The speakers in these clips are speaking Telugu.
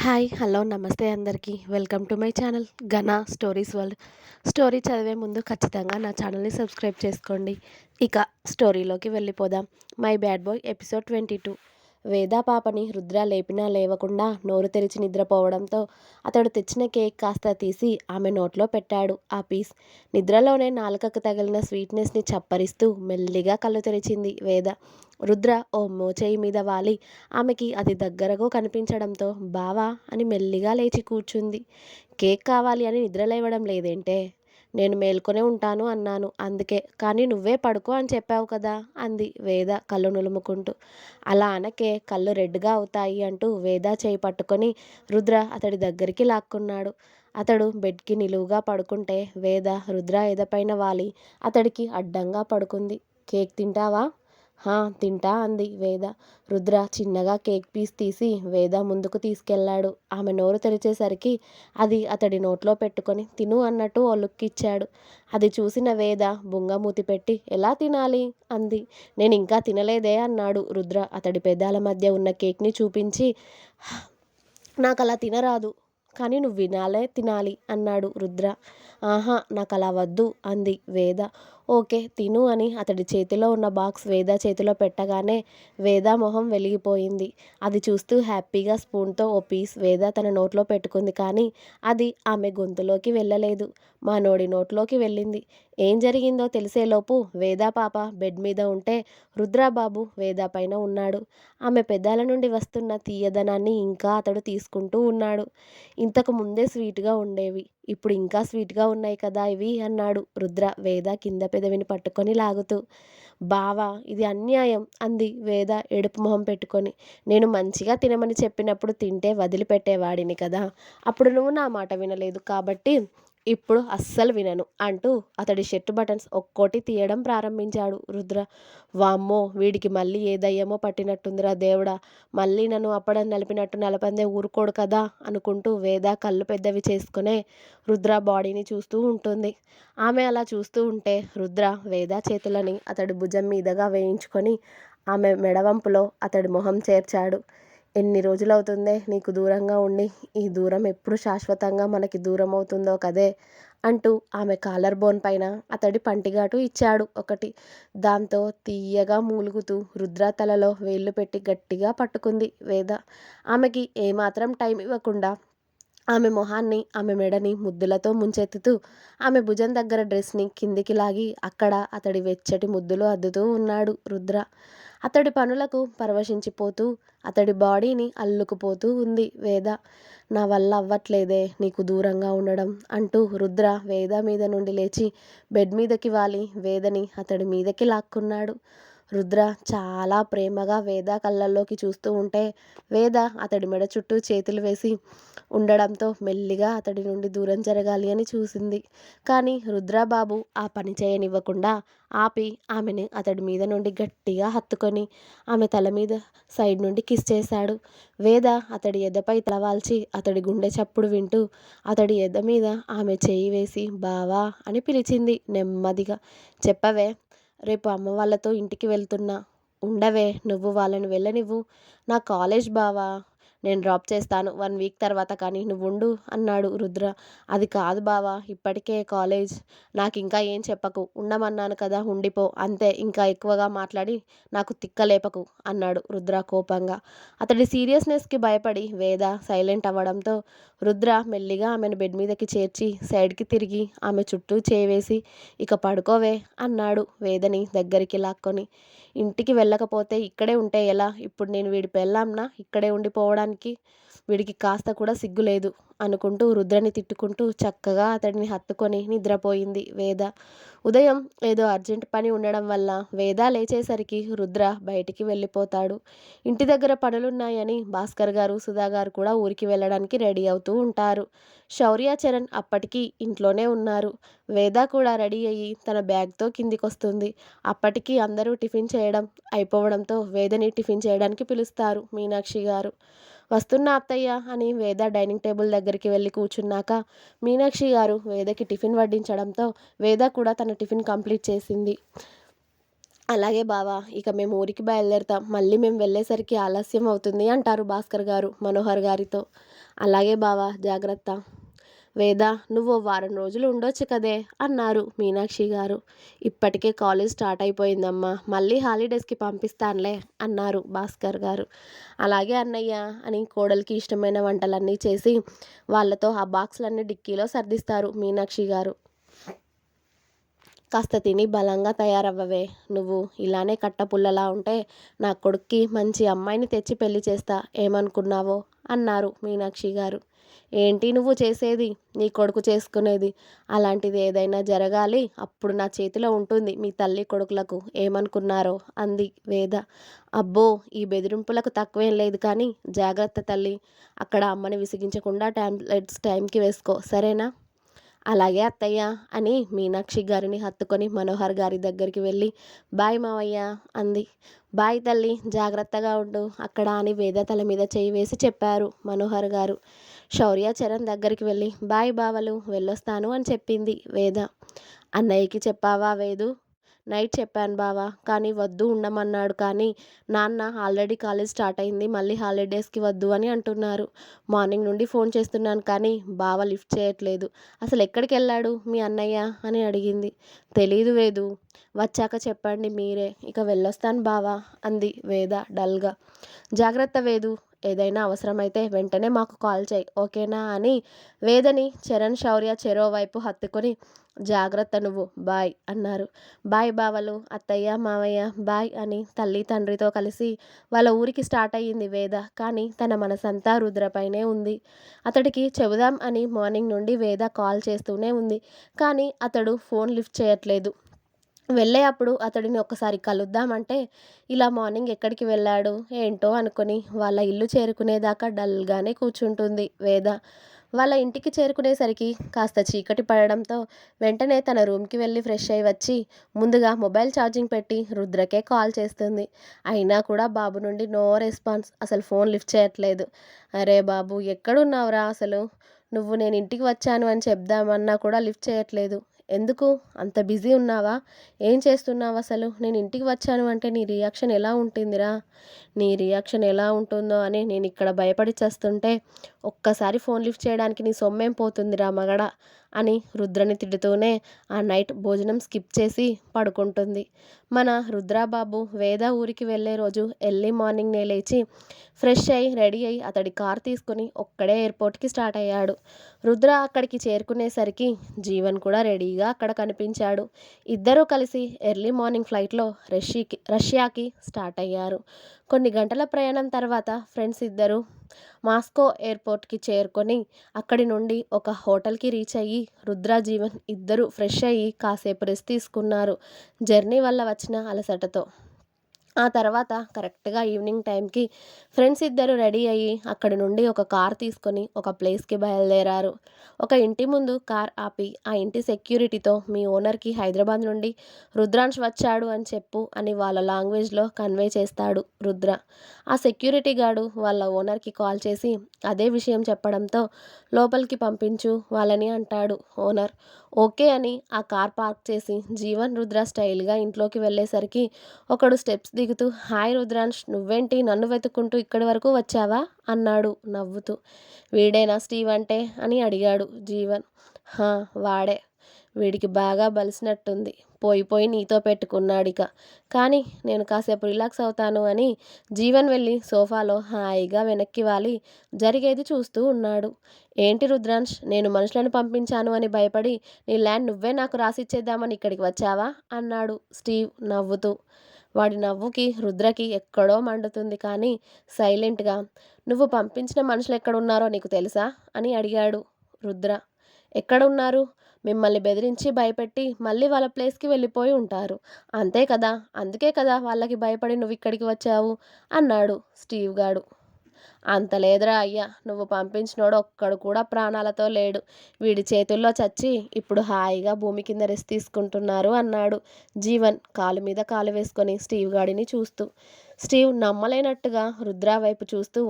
హాయ్ హలో నమస్తే అందరికీ welcome to my channel Ghana stories world. Story చదివే ముందు ఖచ్చితంగా నా ఛానల్ని సబ్స్క్రైబ్ చేసుకోండి. ఇక స్టోరీలోకి వెళ్ళిపోదాం. My bad boy episode 22. వేద పాపని రుద్ర లేపినా లేవకుండా నోరు తెరిచి నిద్రపోవడంతో అతడు తెచ్చిన కేక్ కాస్త తీసి ఆమె నోట్లో పెట్టాడు. ఆ పీస్ నిద్రలోనే నాలుకకు తగిలిన స్వీట్నెస్ని చప్పరిస్తూ మెల్లిగా కళ్ళు తెరిచింది వేద. రుద్ర ఓ మోచేయి మీద వాలి ఆమెకి అది దగ్గరకు కనిపించడంతో బావా అని మెల్లిగా లేచి కూర్చుంది. కేక్ కావాలి అని నిద్రలేవడం లేదేంటే? నేను మేల్కొనే ఉంటాను అన్నాను అందుకే, కానీ నువ్వే పడుకో అని చెప్పావు కదా అంది వేద కళ్ళు నులుముకుంటూ. అలా అనకే, కళ్ళు రెడ్గా అవుతాయి అంటూ వేద చేయి పట్టుకొని రుద్ర అతడి దగ్గరికి లాక్కున్నాడు. అతడు బెడ్కి నిలువుగా పడుకుంటే వేద రుద్ర ఎదపైన వాలి అతడికి అడ్డంగా పడుకుంది. కేక్ తింటావా? హా తింటా అంది వేద. రుద్ర చిన్నగా కేక్ పీస్ తీసి వేద ముందుకు తీసుకెళ్లాడు. ఆమె నోరు తెరిచేసరికి అది అతడి నోట్లో పెట్టుకొని తిను అన్నట్టు ఓ లుక్ ఇచ్చాడు. అది చూసిన వేద బుంగమూతి పెట్టి ఎలా తినాలి అంది. నేను ఇంకా తినలేదే అన్నాడు రుద్ర అతడి పెదాల మధ్య ఉన్న కేక్ని చూపించి. నాకు అలా తినరాదు, కానీ నువ్వు వినాలే తినాలి అన్నాడు రుద్ర. ఆహా నాకు అలా వద్దు అంది వేద. ఓకే తిను అని అతడి చేతిలో ఉన్న బాక్స్ వేద చేతిలో పెట్టగానే వేద మొహం వెలిగిపోయింది. అది చూస్తూ హ్యాపీగా స్పూన్తో ఓ పీస్ వేద తన నోట్లో పెట్టుకుంది. కానీ అది ఆమె గొంతులోకి వెళ్ళలేదు, మానోడి నోట్లోకి వెళ్ళింది. ఏం జరిగిందో తెలిసేలోపు వేద పాప బెడ్ మీద ఉంటే రుద్రబాబు వేద పైన ఉన్నాడు. ఆమె పెదాల నుండి వస్తున్న తీయదనాన్ని ఇంకా అతడు తీసుకుంటూ ఉన్నాడు. ఇంతకు ముందే స్వీట్గా ఉండేవి, ఇప్పుడు ఇంకా స్వీట్గా ఉన్నాయి కదా ఇవి అన్నాడు రుద్ర వేద కింద పెదవిని పట్టుకొని లాగుతూ. బావా ఇది అన్యాయం అంది వేద ఏడుపు మొహం పెట్టుకొని. నేను మంచిగా తినమని చెప్పినప్పుడు తింటే వదిలిపెట్టేవాడిని కదా, అప్పుడు నువ్వు నా మాట వినలేదు కాబట్టి ఇప్పుడు అస్సలు వినను అంటూ అతడి షర్టు బటన్స్ ఒక్కోటి తీయడం ప్రారంభించాడు రుద్ర. వామ్మో వీడికి మళ్ళీ ఏ దయ్యమో పట్టినట్టుందిరా దేవుడా, మళ్ళీ నన్ను అప్పడం నలిపినట్టు నలపందే ఊరుకోడు కదా అనుకుంటూ వేద కళ్ళు పెద్దవి చేసుకునే రుద్ర బాడీని చూస్తూ ఉంటుంది. ఆమె అలా చూస్తూ ఉంటే రుద్ర వేద చేతులని అతడి భుజం మీదగా వేయించుకొని ఆమె మెడవంపులో అతడి మొహం చేర్చాడు. ఎన్ని రోజులవుతుందే నీకు దూరంగా ఉండి, ఈ దూరం ఎప్పుడు శాశ్వతంగా మనకి దూరం అవుతుందో కదే అంటూ ఆమె కాలర్ బోన్ పైన అతడి పంటిగాటు ఇచ్చాడు ఒకటి. దాంతో తీయగా మూలుగుతూ రుద్ర తలలో వేళ్లు పెట్టి గట్టిగా పట్టుకుంది వేద. ఆమెకి ఏమాత్రం టైం ఇవ్వకుండా ఆమె మొహాన్ని ఆమె మెడని ముద్దులతో ముంచెత్తుతూ ఆమె భుజం దగ్గర డ్రెస్ని కిందికి లాగి అక్కడ అతడి వెచ్చటి ముద్దులు అద్దుతూ ఉన్నాడు రుద్ర. అతడి పనులకు పరవశించిపోతూ అతడి బాడీని అల్లుకుపోతూ ఉంది వేద. నా వల్ల అవ్వట్లేదే నీకు దూరంగా ఉండడం అంటూ రుద్ర వేద మీద నుండి లేచి బెడ్ మీదకి వాలి వేదని అతడి మీదకి లాక్కున్నాడు. రుద్ర చాలా ప్రేమగా వేద కళ్ళల్లోకి చూస్తూ ఉంటే వేద అతడి మెడ చుట్టూ చేతులు వేసి ఉండడంతో మెల్లిగా అతడి నుండి దూరం జరగాలి అని చూసింది. కానీ రుద్రబాబు ఆ పని చేయనివ్వకుండా ఆపి ఆమెని అతడి మీద నుండి గట్టిగా హత్తుకొని ఆమె తల మీద సైడ్ నుండి కిస్ చేశాడు. వేద అతడి ఎదపై తలవాల్చి అతడి గుండె చప్పుడు వింటూ అతడి ఎద మీద ఆమె చేయి వేసి బావా అని పిలిచింది నెమ్మదిగా. చెప్పవే, రేపు అమ్మ వాళ్ళతో ఇంటికి వెళ్తున్నా. ఉండవే, నువ్వు వాళ్ళని వెళ్ళనివ్వు. నా కాలేజ్ బావా, నేను డ్రాప్ చేస్తాను 1 వీక్ తర్వాత, కానీ నువ్వు ఉండు అన్నాడు రుద్ర. అది కాదు బావా, ఇప్పటికే కాలేజ్. నాకు ఇంకా ఏం చెప్పకు, ఉండమన్నాను కదా ఉండిపో అంతే, ఇంకా ఎక్కువగా మాట్లాడి నాకు తిక్కలేపకు అన్నాడు రుద్ర కోపంగా. అతడి సీరియస్నెస్కి భయపడి వేద సైలెంట్ అవ్వడంతో రుద్ర మెల్లిగా ఆమెను బెడ్ మీదకి చేర్చి సైడ్కి తిరిగి ఆమె చుట్టూ చేవేసి ఇక పడుకోవే అన్నాడు వేదని దగ్గరికి లాక్కొని. ఇంటికి వెళ్ళకపోతే ఇక్కడే ఉంటే ఎలా? ఇప్పుడు నేను వీడి పెళ్ళాంనా ఇక్కడే ఉండిపోవడానికి? వీడికి కాస్త కూడా సిగ్గులేదు అనుకుంటూ రుద్రని తిట్టుకుంటూ చక్కగా అతడిని హత్తుకొని నిద్రపోయింది వేద. ఉదయం ఏదో అర్జెంట్ పని ఉండడం వల్ల వేద లేచేసరికి రుద్ర బయటికి వెళ్ళిపోతాడు. ఇంటి దగ్గర పనులున్నాయని భాస్కర్ గారు సుధా గారు కూడా ఊరికి వెళ్ళడానికి రెడీ అవుతూ ఉంటారు. శౌర్య చరణ్ అప్పటికి ఇంట్లోనే ఉన్నారు. వేద కూడా రెడీ అయ్యి తన బ్యాగ్తో కిందికొస్తుంది. అప్పటికి అందరూ టిఫిన్ చేయడం అయిపోవడంతో వేదని టిఫిన్ చేయడానికి పిలుస్తారు మీనాక్షి గారు. వస్తున్నా అత్తయ్య అని వేద డైనింగ్ టేబుల్ దగ్గరికి వెళ్ళి కూర్చున్నాక మీనాక్షి గారు వేదకి టిఫిన్ వడ్డించడంతో వేద కూడా తన టిఫిన్ కంప్లీట్ చేసింది. అలాగే బావా, ఇక మేము ఊరికి బయలుదేరుతాం. మళ్ళీ మేము వెళ్ళేసరికి ఆలస్యం అవుతుంది అంటారు భాస్కర్ గారు మనోహర్ గారితో. అలాగే బావా, జాగ్రత్త. వేద, నువ్వు వారం రోజులు ఉండొచ్చు కదే అన్నారు మీనాక్షి గారు. ఇప్పటికే కాలేజ్ స్టార్ట్ అయిపోయిందమ్మా, మళ్ళీ హాలిడేస్కి పంపిస్తానులే అన్నారు భాస్కర్ గారు. అలాగే అన్నయ్య అని కోడలికి ఇష్టమైన వంటలన్నీ చేసి వాళ్ళతో ఆ బాక్సులన్నీ డిక్కీలో సర్దిస్తారు మీనాక్షి గారు. కాస్త తిని బలంగా తయారవ్వవే. నువ్వు ఇలానే కట్టపుల్లలా ఉంటే నా కొడుక్కి మంచి అమ్మాయిని తెచ్చి పెళ్లి చేస్తా, ఏమనుకున్నావో అన్నారు మీనాక్షి గారు. ఏంటి నువ్వు చేసేది, నీ కొడుకు చేసుకునేది? అలాంటిది ఏదైనా జరగాలి, అప్పుడు నా చేతిలో ఉంటుంది మీ తల్లి కొడుకులకు, ఏమనుకున్నారో అంది వేద. అబ్బో, ఈ బెదిరింపులకు తక్కువేం లేదు కానీ జాగ్రత్త తల్లి. అక్కడ అమ్మని విసిగించకుండా టాబ్లెట్స్ టైంకి వేసుకో, సరేనా? అలాగే అత్తయ్య అని మీనాక్షి గారిని హత్తుకొని మనోహర్ గారి దగ్గరికి వెళ్ళి బాయ్ మావయ్య అంది. బాయ్ తల్లి, జాగ్రత్తగా ఉండు అక్కడ అని వేద తల మీద చేయి వేసి చెప్పారు మనోహర్ గారు. శౌర్య చరణ్ దగ్గరికి వెళ్ళి బాయ్ బావలు, వెళ్ళొస్తాను అని చెప్పింది వేద. అన్నయ్యకి చెప్పావా వేదు? నైట్ చెప్పాను బావా, కానీ వద్దు ఉండమన్నాడు. కానీ నాన్న ఆల్రెడీ కాలేజ్ స్టార్ట్ అయింది, మళ్ళీ హాలిడేస్కి వద్దు అని అంటున్నారు. మార్నింగ్ నుండి ఫోన్ చేస్తున్నాను కానీ బావ లిఫ్ట్ చేయట్లేదు. అసలు ఎక్కడికి వెళ్ళాడు మీ అన్నయ్య అని అడిగింది. తెలీదు వేదు, వచ్చాక చెప్పండి మీరే, ఇక వెళ్ళొస్తాను బావా అంది వేద డల్గా. జాగ్రత్త వేదు, ఏదైనా అవసరమైతే వెంటనే మాకు కాల్ చేయి, ఓకేనా అని వేదని చరణ్ శౌర్య చెరో వైపు హత్తుకొని జాగ్రత్త నువ్వు, బాయ్ అన్నారు. బాయ్ బావలు, అత్తయ్య మావయ్య బాయ్ అని తల్లి తండ్రితో కలిసి వాళ్ళ ఊరికి స్టార్ట్ అయ్యింది వేద. కానీ తన మనసంతా రుద్రపైనే ఉంది. అతడికి చెబుదాం అని మార్నింగ్ నుండి వేద కాల్ చేస్తూనే ఉంది, కానీ అతడు ఫోన్ లిఫ్ట్ చేయట్లేదు. వెళ్ళే అప్పుడు అతడిని ఒక్కసారి కలుద్దామంటే ఇలా మార్నింగ్ ఎక్కడికి వెళ్ళాడు ఏంటో అనుకొని వాళ్ళ ఇల్లు చేరుకునేదాకా డల్గానే కూర్చుంటుంది వేద. వాళ్ళ ఇంటికి చేరుకునేసరికి కాస్త చీకటి పడడంతో వెంటనే తన రూమ్కి వెళ్ళి ఫ్రెష్ అయి వచ్చి ముందుగా మొబైల్ ఛార్జింగ్ పెట్టి రుద్రకే కాల్ చేస్తుంది. అయినా కూడా బాబు నుండి నో రెస్పాన్స్, అసలు ఫోన్ లిఫ్ట్ చేయట్లేదు. అరే బాబు, ఎక్కడున్నావురా అసలు? నువ్వు నేను ఇంటికి వచ్చాను అని చెప్దామన్నా కూడా లిఫ్ట్ చేయట్లేదు. ఎందుకు అంత బిజీ ఉన్నావా? ఏం చేస్తున్నావు అసలు? నేను ఇంటికి వచ్చాను అంటే నీ రియాక్షన్ ఎలా ఉంటుందిరా? నీ రియాక్షన్ ఎలా ఉంటుందో అని నేను ఇక్కడ భయపడి చేస్తుంటే ఒక్కసారి ఫోన్ లిఫ్ట్ చేయడానికి నీ సొమ్మేం పోతుందిరా మగడ అని రుద్రని తిడుతూనే ఆ నైట్ భోజనం స్కిప్ చేసి పడుకుంటుంది. మన రుద్రాబాబు వేద ఊరికి వెళ్ళే రోజు ఎర్లీ మార్నింగ్నే లేచి ఫ్రెష్ అయి రెడీ అయి అతడి కార్ తీసుకుని ఒక్కడే ఎయిర్పోర్ట్కి స్టార్ట్ అయ్యాడు. రుద్ర అక్కడికి చేరుకునేసరికి జీవన్ కూడా రెడీగా అక్కడ కనిపించాడు. ఇద్దరూ కలిసి ఎర్లీ మార్నింగ్ ఫ్లైట్లో రష్యాకి స్టార్ట్ అయ్యారు. కొన్ని గంటల ప్రయాణం తర్వాత ఫ్రెండ్స్ ఇద్దరు మాస్కో ఎయిర్పోర్ట్కి చేరుకొని అక్కడి నుండి ఒక హోటల్కి రీచ్ అయ్యి రుద్ర జీవన్ ఇద్దరు ఫ్రెష్ అయ్యి కాసేపు రెస్ట్ తీసుకున్నారు జర్నీ వల్ల వచ్చిన అలసటతో. ఆ తర్వాత కరెక్ట్గా ఈవినింగ్ టైంకి ఫ్రెండ్స్ ఇద్దరు రెడీ అయ్యి అక్కడి నుండి ఒక కార్ తీసుకొని ఒక ప్లేస్కి బయలుదేరారు. ఒక ఇంటి ముందు కార్ ఆపి ఆ ఇంటి సెక్యూరిటీతో మీ ఓనర్కి హైదరాబాద్ నుండి రుద్రాంశ్ వచ్చాడు అని చెప్పు అని వాళ్ళ లాంగ్వేజ్లో కన్వే చేస్తాడు రుద్ర. ఆ సెక్యూరిటీ గార్డు వాళ్ళ ఓనర్కి కాల్ చేసి అదే విషయం చెప్పడంతో లోపలికి పంపించు వాళ్ళని అంటాడు ఓనర్. ఓకే అని ఆ కార్ పార్క్ చేసి జీవన్ రుద్ర స్టైల్గా ఇంట్లోకి వెళ్ళేసరికి ఒకడు స్టెప్స్ దిగుతూ హాయ్ రుద్రాంశ్, నువ్వేంటి నన్ను వెతుక్కుంటూ ఇక్కడి వరకు వచ్చావా అన్నాడు నవ్వుతూ. వీడేనా స్టీవ్ అంటే అని అడిగాడు జీవన్. హా, వాడే. వీడికి బాగా బలిసినట్టుంది, పోయి పోయి నీతో పెట్టుకున్నాడిక. కానీ నేను కాసేపు రిలాక్స్ అవుతాను అని జీవన్ వెళ్ళి సోఫాలో హాయిగా వెనక్కి వాలి జరిగేది చూస్తూ ఉన్నాడు. ఏంటి రుద్రాంశ్, నేను మనుషులను పంపించాను అని భయపడి నీ ల్యాండ్ నువ్వే నాకు రాసిచ్చేద్దామని ఇక్కడికి వచ్చావా అన్నాడు స్టీవ్ నవ్వుతూ. వాడి నవ్వుకి రుద్రకి ఎక్కడో మండుతుంది కానీ సైలెంట్గా నువ్వు పంపించిన మనుషులు ఎక్కడున్నారో నీకు తెలుసా అని అడిగాడు రుద్ర. ఎక్కడున్నారు? మిమ్మల్ని బెదిరించి భయపెట్టి మళ్ళీ వాళ్ళ ప్లేస్కి వెళ్ళిపోయి ఉంటారు, అంతే కదా, అందుకే కదా వాళ్ళకి భయపడి నువ్వు ఇక్కడికి వచ్చావు అన్నాడు స్టీవ్ గాడు. అంత లేదురా అయ్యా, నువ్వు పంపించినోడు ఒక్కడు కూడా ప్రాణాలతో లేడు, వీడి చేతుల్లో చచ్చి ఇప్పుడు హాయిగా భూమి కింద రెస్ట్ తీసుకుంటున్నారు అన్నాడు జీవన్ కాలు మీద కాలు వేసుకొని స్టీవ్ గాడిని చూస్తూ. స్టీవ్ నమ్మలేనట్టుగా రుద్ర వైపు చూస్తూ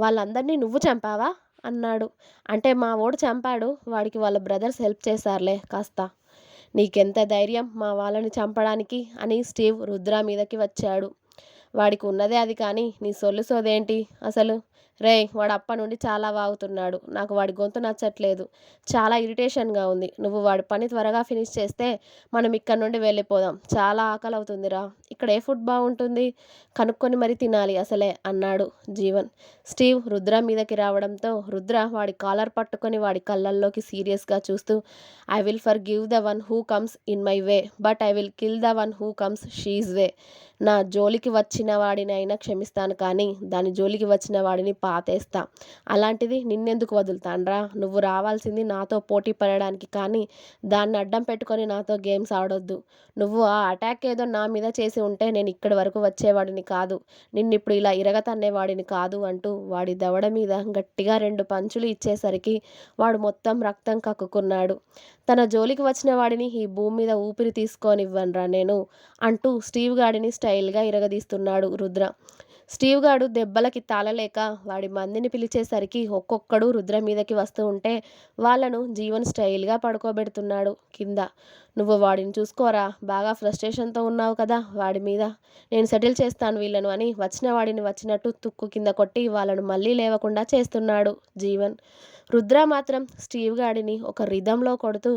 వాళ్ళందరినీ నువ్వు చంపావా అన్నాడు. అంటే మా ఓడు చంపాడు, వాడికి వాళ్ళ బ్రదర్స్ హెల్ప్ చేశారులే కాస్త. నీకెంత ధైర్యం మా వాళ్ళని చంపడానికి అని స్టీవ్ రుద్ర మీదకి వచ్చాడు. వాడికి ఉన్నదే అది కానీ నీ సొల్లు సోదేంటి అసలు? రేయ్ వాడు అప్పటి నుండి చాలా వాగుతున్నాడు. నాకు వాడి గొంతు నచ్చట్లేదు. చాలా ఇరిటేషన్గా ఉంది. నువ్వు వాడి పని త్వరగా ఫినిష్ చేస్తే మనం ఇక్కడ నుండి వెళ్ళిపోదాం. చాలా ఆకలి అవుతుందిరా. ఇక్కడ ఏ ఫుడ్ బాగుంటుంది? కనుక్కొని మరీ తినాలి అసలే అన్నాడు జీవన్. స్టీవ్ రుద్ర మీదకి రావడంతో రుద్ర వాడి కాలర్ పట్టుకొని వాడి కళ్ళల్లోకి సీరియస్గా చూస్తూ I will forgive the one who comes in my way but I will kill the one who comes she's way. నా జోలికి వచ్చిన వాడినైనా క్షమిస్తాను కానీ దాని జోలికి వచ్చిన వాడిని పాతేస్తా. అలాంటిది నిన్నెందుకు వదులుతాన్రా? నువ్వు రావాల్సింది నాతో పోటీ పడడానికి కానీ దాన్ని అడ్డం పెట్టుకొని నాతో గేమ్స్ ఆడొద్దు. నువ్వు ఆ అటాక్ ఏదో నా మీద చేసి ఉంటే నేను ఇక్కడి వరకు వచ్చేవాడిని కాదు. నిన్నిప్పుడు ఇలా ఇరగతన్నేవాడిని కాదు అంటూ వాడి దవడ మీద గట్టిగా 2 పంచులు ఇచ్చేసరికి వాడు మొత్తం రక్తం కక్కుకున్నాడు. తన జోలికి వచ్చిన వాడిని ఈ భూమి మీద ఊపిరి తీసుకోనివ్వనురా నేను అంటూ స్టీవ్ గాడిని స్టైల్గా ఇరగదీస్తున్నాడు రుద్ర. స్టీవ్ గాడు దెబ్బలకి తాళలేక వాడి మందిని పిలిచేసరికి ఒక్కొక్కడు రుద్ర మీదకి వస్తూ ఉంటే వాళ్ళను జీవన్ స్టైల్గా పడుకోబెడుతున్నాడు కింద. నువ్వు వాడిని చూసుకోరా, బాగా ఫ్రస్ట్రేషన్తో ఉన్నావు కదా వాడి మీద. నేను సెటిల్ చేస్తాను వీళ్ళను అని వచ్చిన వాడిని వచ్చినట్టు తుక్కు కింద కొట్టి వాళ్ళను మళ్ళీ లేవకుండా చేస్తున్నాడు జీవన్. రుద్ర మాత్రం స్టీవ్ గాడిని ఒక రిధంలో కొడుతూ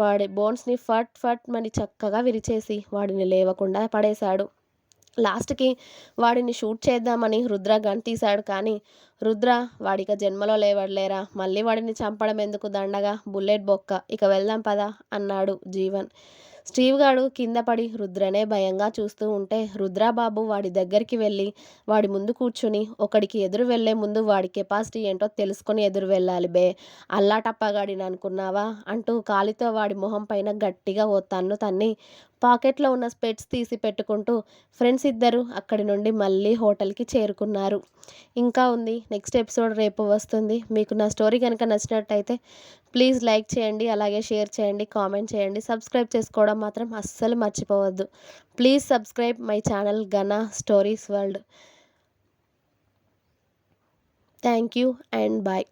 వాడి బోన్స్ని ఫట్ ఫట్ మని చక్కగా విరిచేసి వాడిని లేవకుండా పడేశాడు. లాస్ట్కి వాడిని షూట్ చేద్దామని రుద్ర గన్ తీశాడు కానీ రుద్ర వాడిక జన్మలో లేవడలేరా, మళ్ళీ వాడిని చంపడం ఎందుకు దండగా, బుల్లెట్ బొక్క, ఇక వెళ్దాం పదా అన్నాడు జీవన్. స్టీవ్ గాడు కింద పడి రుద్రనే భయంగా చూస్తూ ఉంటే రుద్రబాబు వాడి దగ్గరికి వెళ్ళి వాడి ముందు కూర్చుని ఒకడికి ఎదురు వెళ్లే ముందు వాడి కెపాసిటీ ఏంటో తెలుసుకొని ఎదురు వెళ్ళాలి బే, అల్లాటప్పగాడిని అనుకున్నావా అంటూ కాలితో వాడి మొహం పైన గట్టిగా ఓ తన్ను తన్ని పాకెట్లో ఉన్న స్పెట్స్ తీసి పెట్టుకుంటూ ఫ్రెండ్స్ ఇద్దరు అక్కడి నుండి మళ్ళీ హోటల్కి చేరుకున్నారు. ఇంకా ఉంది, నెక్స్ట్ ఎపిసోడ్ రేపు వస్తుంది. మీకు నా స్టోరీ కనుక నచ్చినట్టయితే ప్లీజ్ లైక్ చేయండి, అలాగే షేర్ చేయండి, కామెంట్ చేయండి, సబ్స్క్రైబ్ చేసుకోవడం మాత్రం అస్సలు మర్చిపోవద్దు. Please subscribe my channel Gana stories world. Thank you and bye.